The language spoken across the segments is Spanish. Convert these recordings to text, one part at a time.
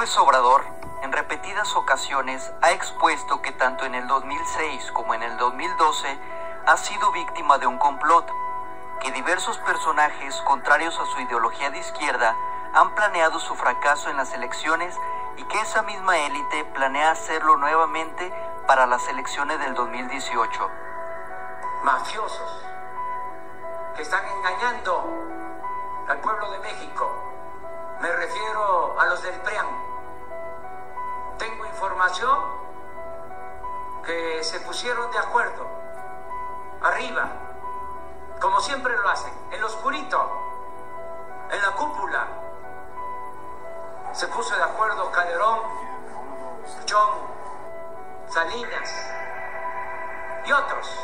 López Obrador, en repetidas ocasiones, ha expuesto que tanto en el 2006 como en el 2012 ha sido víctima de un complot, que diversos personajes contrarios a su ideología de izquierda han planeado su fracaso en las elecciones y que esa misma élite planea hacerlo nuevamente para las elecciones del 2018. Mafiosos que están engañando al pueblo de México. Me refiero a los del PRIAN. Tengo información que se pusieron de acuerdo arriba, como siempre lo hacen, en lo oscurito, en la cúpula. Se puso de acuerdo Calderón, Chong, Salinas y otros.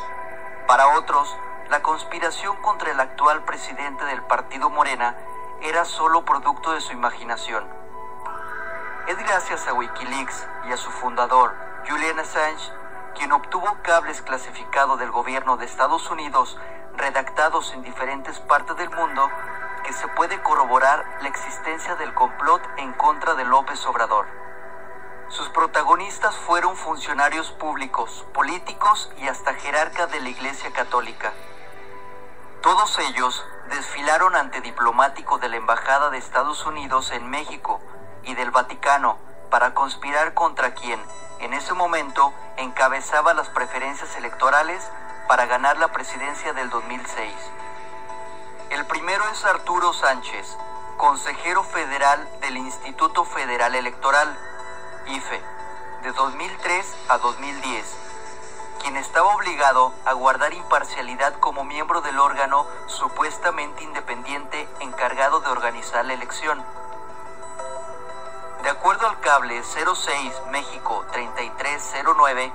Para otros, la conspiración contra el actual presidente del partido Morena era solo producto de su imaginación. Es gracias a Wikileaks y a su fundador, Julian Assange, quien obtuvo cables clasificados del gobierno de Estados Unidos redactados en diferentes partes del mundo, que se puede corroborar la existencia del complot en contra de López Obrador. Sus protagonistas fueron funcionarios públicos, políticos y hasta jerarcas de la Iglesia Católica. Todos ellos desfilaron ante diplomáticos de la Embajada de Estados Unidos en México y del Vaticano para conspirar contra quien, en ese momento, encabezaba las preferencias electorales para ganar la presidencia del 2006. El primero es Arturo Sánchez, consejero federal del Instituto Federal Electoral, IFE, de 2003 a 2010, quien estaba obligado a guardar imparcialidad como miembro del órgano supuestamente independiente encargado de organizar la elección. De acuerdo al cable 06 México 3309,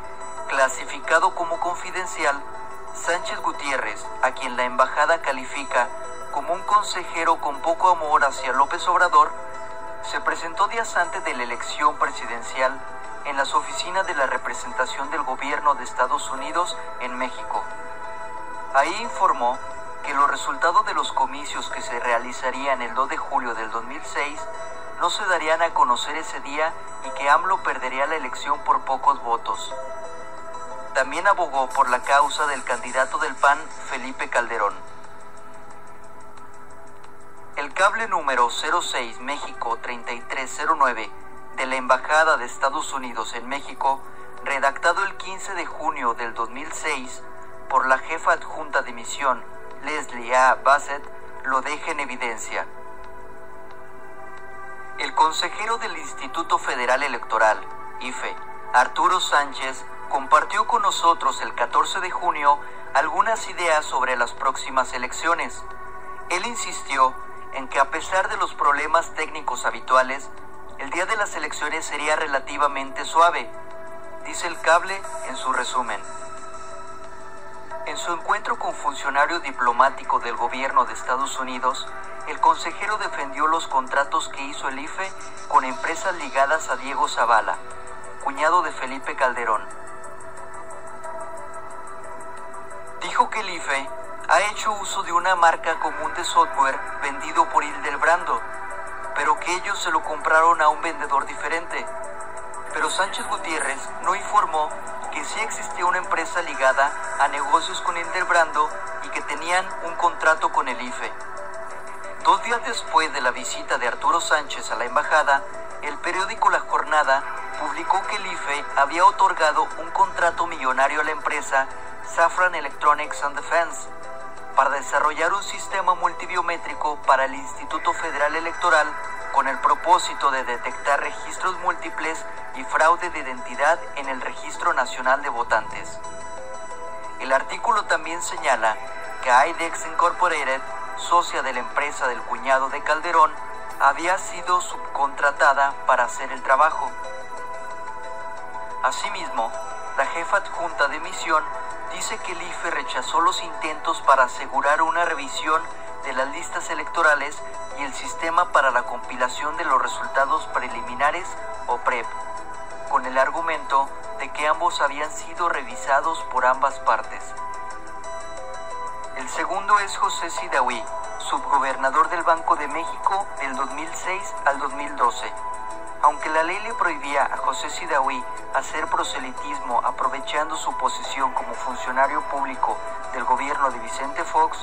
clasificado como confidencial, Sánchez Gutiérrez, a quien la embajada califica como un consejero con poco amor hacia López Obrador, se presentó días antes de la elección presidencial en las oficinas de la representación del gobierno de Estados Unidos en México. Ahí informó que los resultados de los comicios que se realizarían el 2 de julio del 2006 no se darían a conocer ese día y que AMLO perdería la elección por pocos votos. También abogó por la causa del candidato del PAN, Felipe Calderón. El cable número 06 México 3309 de la Embajada de Estados Unidos en México, redactado el 15 de junio del 2006 por la jefa adjunta de misión, Leslie A. Bassett, lo deja en evidencia. El consejero del Instituto Federal Electoral, IFE, Arturo Sánchez, compartió con nosotros el 14 de junio algunas ideas sobre las próximas elecciones. Él insistió en que a pesar de los problemas técnicos habituales, el día de las elecciones sería relativamente suave, dice el cable en su resumen. En su encuentro con funcionarios diplomáticos del gobierno de Estados Unidos, el consejero defendió los contratos que hizo el IFE con empresas ligadas a Diego Zavala, cuñado de Felipe Calderón. Dijo que el IFE ha hecho uso de una marca común de software vendido por Hildebrando, pero que ellos se lo compraron a un vendedor diferente. Pero Sánchez Gutiérrez no informó que sí existía una empresa ligada a negocios con Hildebrando y que tenían un contrato con el IFE. 2 días después de la visita de Arturo Sánchez a la embajada, el periódico La Jornada publicó que el IFE había otorgado un contrato millonario a la empresa Safran Electronics and Defense para desarrollar un sistema multibiométrico para el Instituto Federal Electoral con el propósito de detectar registros múltiples y fraude de identidad en el Registro Nacional de Votantes. El artículo también señala que IDEX Incorporated, socia de la empresa del cuñado de Calderón, había sido subcontratada para hacer el trabajo. Asimismo, la jefa adjunta de misión dice que el IFE rechazó los intentos para asegurar una revisión de las listas electorales y el sistema para la compilación de los resultados preliminares o PREP, con el argumento de que ambos habían sido revisados por ambas partes. El segundo es José Sidahui, subgobernador del Banco de México del 2006 al 2012. Aunque la ley le prohibía a José Sidahui hacer proselitismo aprovechando su posición como funcionario público del gobierno de Vicente Fox,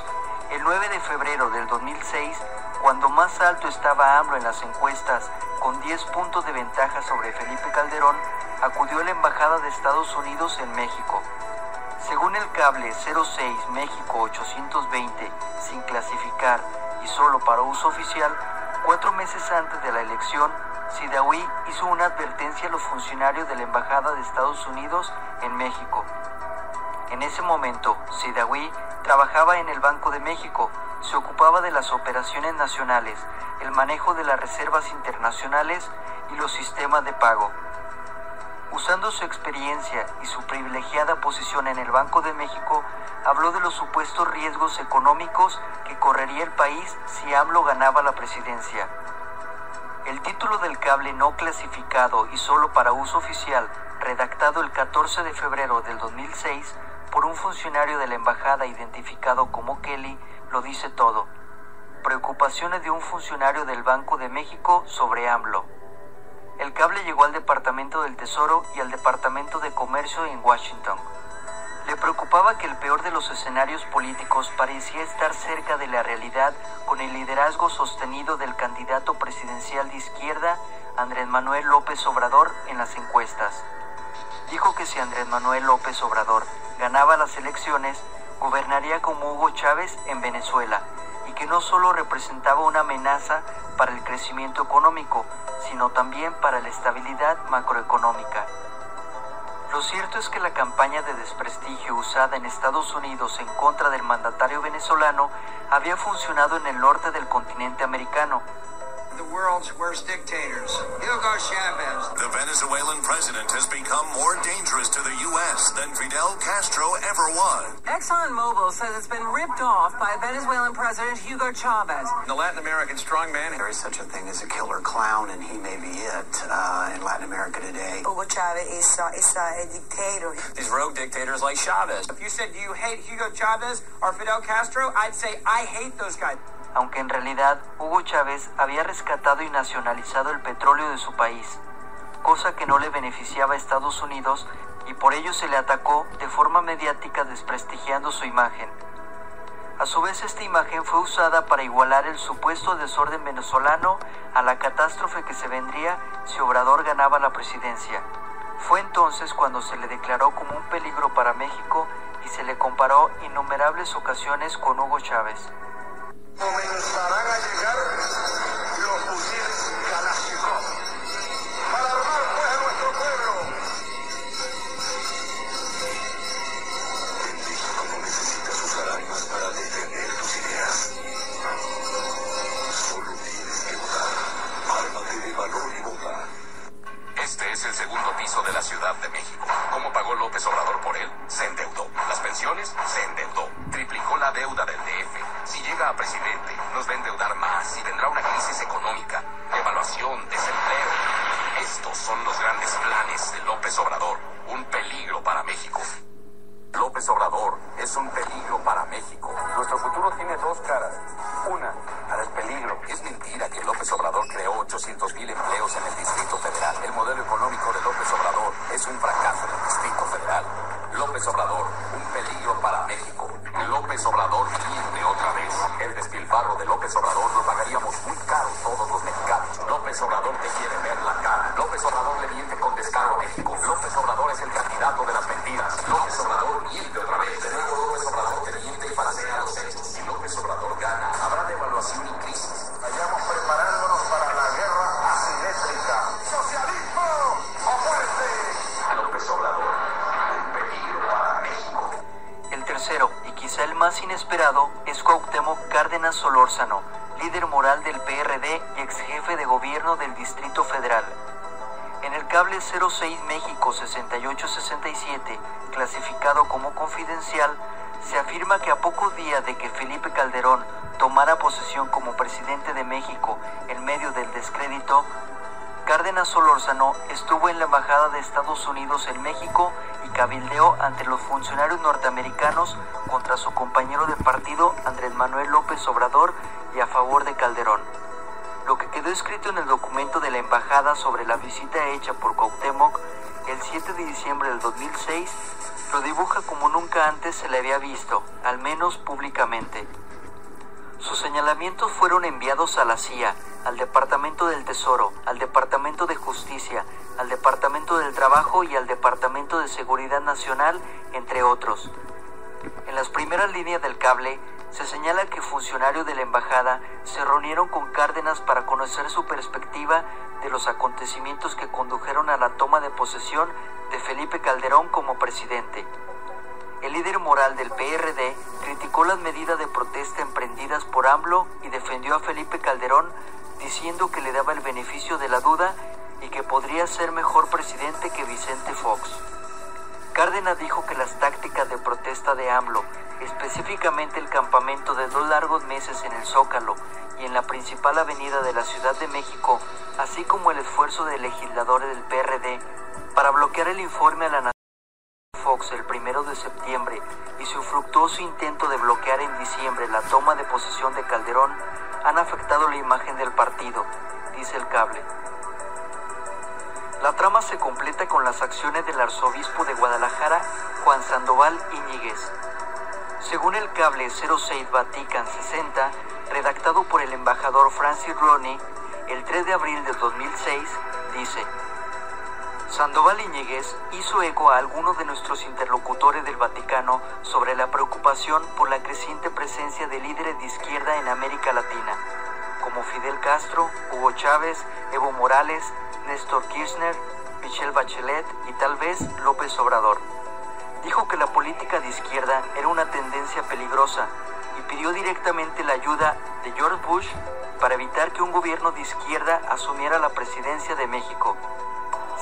el 9 de febrero del 2006, cuando más alto estaba AMLO en las encuestas, con 10 puntos de ventaja sobre Felipe Calderón, acudió a la Embajada de Estados Unidos en México. Según el cable 06 México 820, sin clasificar y solo para uso oficial, 4 meses antes de la elección, Sidahui hizo una advertencia a los funcionarios de la Embajada de Estados Unidos en México. En ese momento, Sidahui trabajaba en el Banco de México, se ocupaba de las operaciones nacionales, el manejo de las reservas internacionales y los sistemas de pago. Usando su experiencia y su privilegiada posición en el Banco de México, habló de los supuestos riesgos económicos que correría el país si AMLO ganaba la presidencia. El título del cable no clasificado y solo para uso oficial, redactado el 14 de febrero del 2006 por un funcionario de la embajada identificado como Kelly, lo dice todo. Preocupaciones de un funcionario del Banco de México sobre AMLO. El cable llegó al Departamento del Tesoro y al Departamento de Comercio en Washington. Le preocupaba que el peor de los escenarios políticos parecía estar cerca de la realidad con el liderazgo sostenido del candidato presidencial de izquierda, Andrés Manuel López Obrador, en las encuestas. Dijo que si Andrés Manuel López Obrador ganaba las elecciones, gobernaría como Hugo Chávez en Venezuela, y que no solo representaba una amenaza para el crecimiento económico, sino también para la estabilidad macroeconómica. Lo cierto es que la campaña de desprestigio usada en Estados Unidos en contra del mandatario venezolano había funcionado en el norte del continente americano. The world's worst dictators, Hugo Chavez. The Venezuelan president has become more dangerous to the U.S. than Fidel Castro ever was. ExxonMobil says it's been ripped off by Venezuelan President Hugo Chavez. The Latin American strongman. There is such a thing as a killer clown, and he may be it in Latin America today. Hugo Chavez is a dictator. These rogue dictators like Chavez. If you said, do you hate Hugo Chavez or Fidel Castro? I'd say, I hate those guys. Aunque en realidad Hugo Chávez había rescatado y nacionalizado el petróleo de su país, cosa que no le beneficiaba a Estados Unidos, y por ello se le atacó de forma mediática desprestigiando su imagen. A su vez, esta imagen fue usada para igualar el supuesto desorden venezolano a la catástrofe que se vendría si Obrador ganaba la presidencia. Fue entonces cuando se le declaró como un peligro para México y se le comparó innumerables ocasiones con Hugo Chávez. Comenzarán a llegar los fusiles Kalashnikov para armar pues a nuestro pueblo. En México no necesitas usar armas para defender tus ideas. Solo tienes que votar. Ármate de valor y vota. Este es el segundo piso de la Ciudad de México. ¿Cómo pagó López Obrador por él? Se endeudó. Las pensiones, se endeudó. Triplicó la deuda del DF. Si llega a presidente, nos va a endeudar más y tendrá una crisis económica, devaluación, desempleo. Estos son los grandes planes de López Obrador. Un peligro para México. López Obrador es un peligro para México. Nuestro futuro tiene dos caras. Una, para el peligro. Es mentira que López Obrador creó 800,000 empleos en el Distrito Federal. El modelo económico de López Obrador es un fracaso en el Distrito Federal. López Obrador, un peligro para México. López Obrador miente otra vez. El despilfarro de López Obrador lo pagaríamos muy caro todos los mexicanos. López Obrador te quiere ver la cara. López Obrador le miente con descaro a México. López Obrador es el candidato de las mentiras. López Obrador miente otra vez. De nuevo López Obrador te miente y falsea los hechos. Si López Obrador gana, habrá devaluación y crisis. Vayamos preparándonos para la guerra asimétrica. ¡Socialismo o muerte! López Obrador, un peligro para México. El tercero, y quizá el más inesperado, es Cuauhtémoc Cárdenas Solórzano, líder moral del PRD y ex jefe de gobierno del Distrito Federal. En el cable 06 México 6867, clasificado como confidencial, se afirma que a pocos días de que Felipe Calderón tomara posesión como presidente de México en medio del descrédito, Cárdenas Solórzano estuvo en la Embajada de Estados Unidos en México y cabildeó ante los funcionarios norteamericanos contra su compañero de partido Andrés Manuel López Obrador y a favor de Calderón. Lo que quedó escrito en el documento de la embajada sobre la visita hecha por Cuauhtémoc el 7 de diciembre del 2006 lo dibuja como nunca antes se le había visto, al menos públicamente. Sus señalamientos fueron enviados a la CIA, al Departamento del Tesoro, al Departamento de Justicia, al Departamento del Trabajo y al Departamento de Seguridad Nacional, entre otros. En las primeras líneas del cable se señala que funcionarios de la embajada se reunieron con Cárdenas para conocer su perspectiva de los acontecimientos que condujeron a la toma de posesión de Felipe Calderón como presidente. El líder moral del PRD criticó las medidas de protesta emprendidas por AMLO y defendió a Felipe Calderón diciendo que le daba el beneficio de la duda y que podría ser mejor presidente que Vicente Fox. Cárdenas dijo que las tácticas de protesta de AMLO, específicamente el campamento de 2 largos meses en el Zócalo y en la principal avenida de la Ciudad de México, así como el esfuerzo de legisladores del PRD para bloquear el informe a la Nación Fox el 1 de septiembre y su infructuoso intento de bloquear en diciembre la toma de posesión de Calderón, han afectado la imagen del partido, dice el cable. La trama se completa con las acciones del arzobispo de Guadalajara, Juan Sandoval Íñiguez. Según el cable 06 Vatican 60, redactado por el embajador Francis Roney, el 3 de abril del 2006, dice: Sandoval Íñiguez hizo eco a algunos de nuestros interlocutores del Vaticano sobre la preocupación por la creciente presencia de líderes de izquierda en América Latina, como Fidel Castro, Hugo Chávez, Evo Morales, Néstor Kirchner, Michelle Bachelet y tal vez López Obrador. Dijo que la política de izquierda era una tendencia peligrosa y pidió directamente la ayuda de George Bush para evitar que un gobierno de izquierda asumiera la presidencia de México.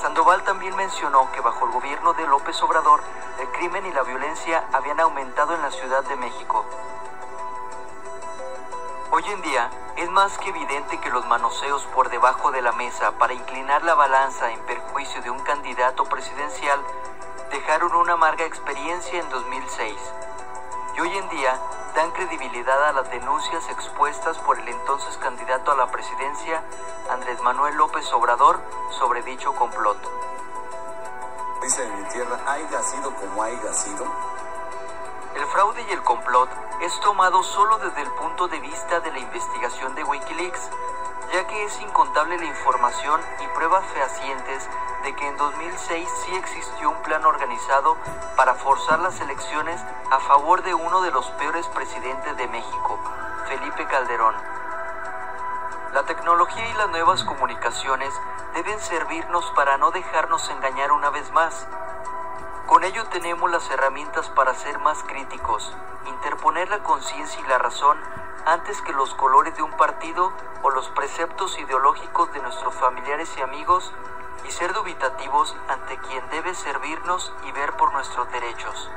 Sandoval también mencionó que bajo el gobierno de López Obrador, el crimen y la violencia habían aumentado en la Ciudad de México. Hoy en día, es más que evidente que los manoseos por debajo de la mesa para inclinar la balanza en perjuicio de un candidato presidencial dejaron una amarga experiencia en 2006. Y hoy en día dan credibilidad a las denuncias expuestas por el entonces candidato a la presidencia, Andrés Manuel López Obrador, sobre dicho complot. Dice en mi tierra, haya sido como haya sido. El fraude y el complot es tomado solo desde el punto de vista de la investigación de Wikileaks, ya que es incontable la información y pruebas fehacientes de que en 2006 sí existió un plan organizado para forzar las elecciones a favor de uno de los peores presidentes de México, Felipe Calderón. La tecnología y las nuevas comunicaciones deben servirnos para no dejarnos engañar una vez más. Con ello tenemos las herramientas para ser más críticos, interponer la conciencia y la razón antes que los colores de un partido o los preceptos ideológicos de nuestros familiares y amigos, y ser dubitativos ante quien debe servirnos y ver por nuestros derechos.